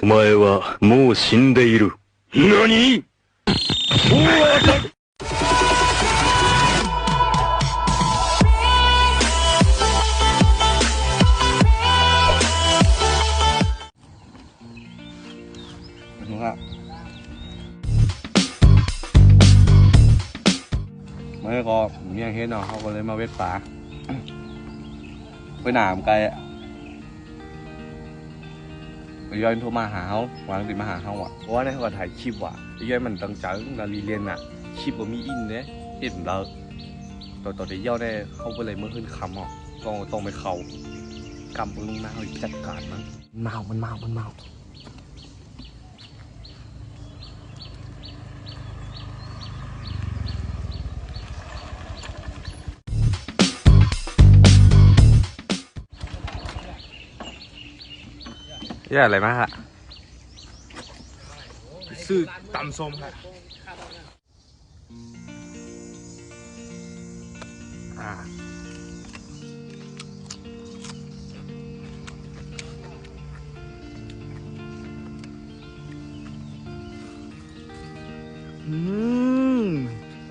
お前はもう死んでいる。何？เมื่อก็เมียเห็นเนาะเขาก็เลยมาเวทป่าไปหนามไกลอ่ะไปย้อนโทรมาหาเขาวางติดมาหาเขาอ่ะเพราะว่าในเขาก็ถ่ายคลิปว่ะไอ้ย้อนมันตั้งใจเราเรียนอ่ะคลิปก็มีอินเนี่ยเห็นเราต่อเดี๋ยวได้เขาไปเลยเมื่อขึ้นคำอ่ะต้องไปเขากำปืนมาเขาจัดการมันเมาแย่อะไรมากฮะซื้อตำส้มค่ะ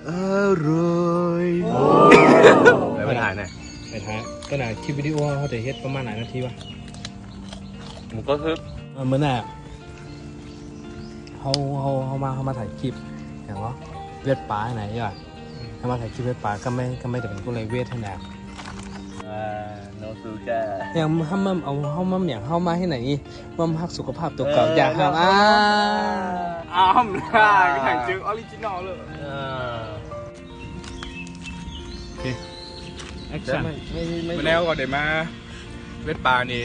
อร่อยไปถ่ายหน่อยไปถ่ายก็น่ะคลิปวิดีโอเขาจะเฮ็ดประมาณไหนนาทีวะมันก็คือเหมือนน่ะเขามาถ่ายคลิปอย่างว่าเวทป่าไหนย่อยเขามาถ่ายคลิปเวทป่าก็ไม่แต่เป็นก็เลยเวทให้แนวโนซูกะอย่างห้ามเอาอย่างเข้ามาให้ไหนมั่มฮักสุขภาพตัวเก่าอย่าห้ามอ้ามนะถ่ายจึงออริจินอลเลยโอเคแอคชั่นมาแล้วก็เดี๋ยวมาเวทป่านี่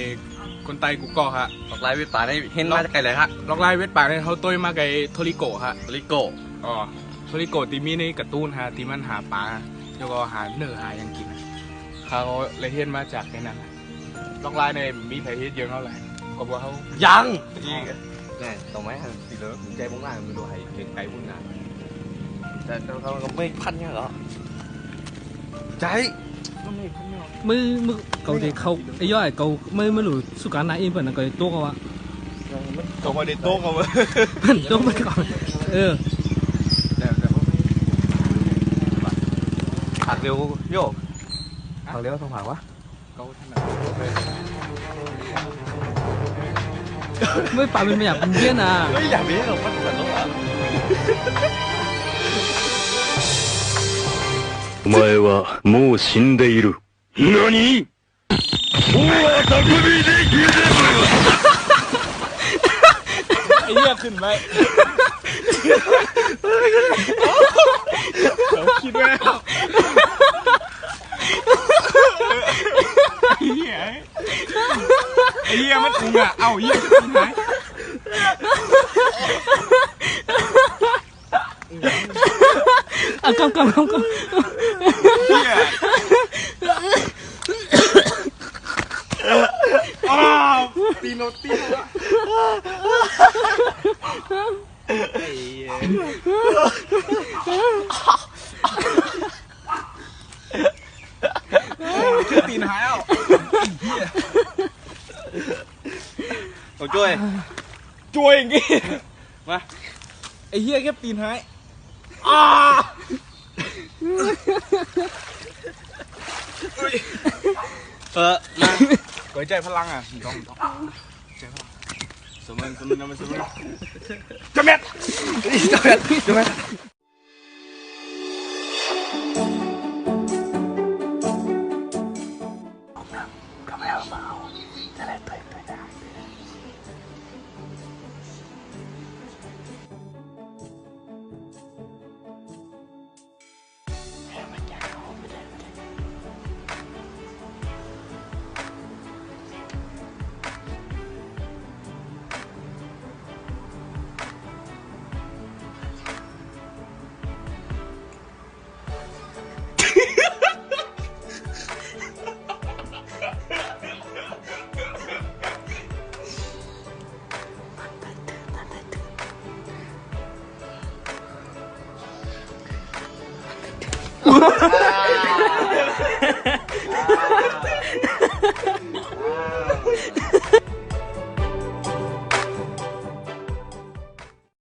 คนไตกูก็ฮะล็อกไลน์เวทป่าได้เห็นมาจากไกลเลยฮะล็อกไลน์เวทป่าเนี่ยเขาต้วยมาไกลโทริโกะฮะโทริโกะอ๋อโทริโกะตีมีในการ์ตูนฮะตีมันหาปลาแล้วก็หาเนื้อหายังกินเขาเลยเห็นมาจากไอ้นั่นล็อกไลน์ในมีไผเฮ็ดเยอะเท่าไหร่ก็บอกเขายังอีกนี่ตรงไหมฮะสีเหลืองใจบ้งล่างไม่รู้ให้เห็นไกลพุ่งงานแต่เขาก็ไม่พันเนี่ยเหรอใจมือเขาเด็กเขาไอ้ย่อยเขาไม่รู้สุการนายเองเปิดนะก็ตัวเขาวะเขามาเด็ดโต๊ะเขาวะตัวไม่ก่อนผักเร็วโยกผักเร็วต้องผักวะไม่ป่าเป็นไม่อยากเป็นเบี้ยนะไม่อยากเบี้ยหรอกมันสัตว์ตัวお前はもう死んでいる。何？おは匠できる。ไอ้เหี้ยขึ้นไปเขาคิดแล้วไอ้เหี้ยมันอุ้งอ่ะเอ้าเหี้ยขึ้นไหนกำเหี้ยตีโนตีละคือตีนหายแล้วโอ้ช่วยอย่างงี้มาไอ้เหี้ยแค่ตีนหายมาเปิดใจพลังอ่ะต้องใจพลังสมัยจะแมทก็ไม่เอาเปล่าจะได้เตยได้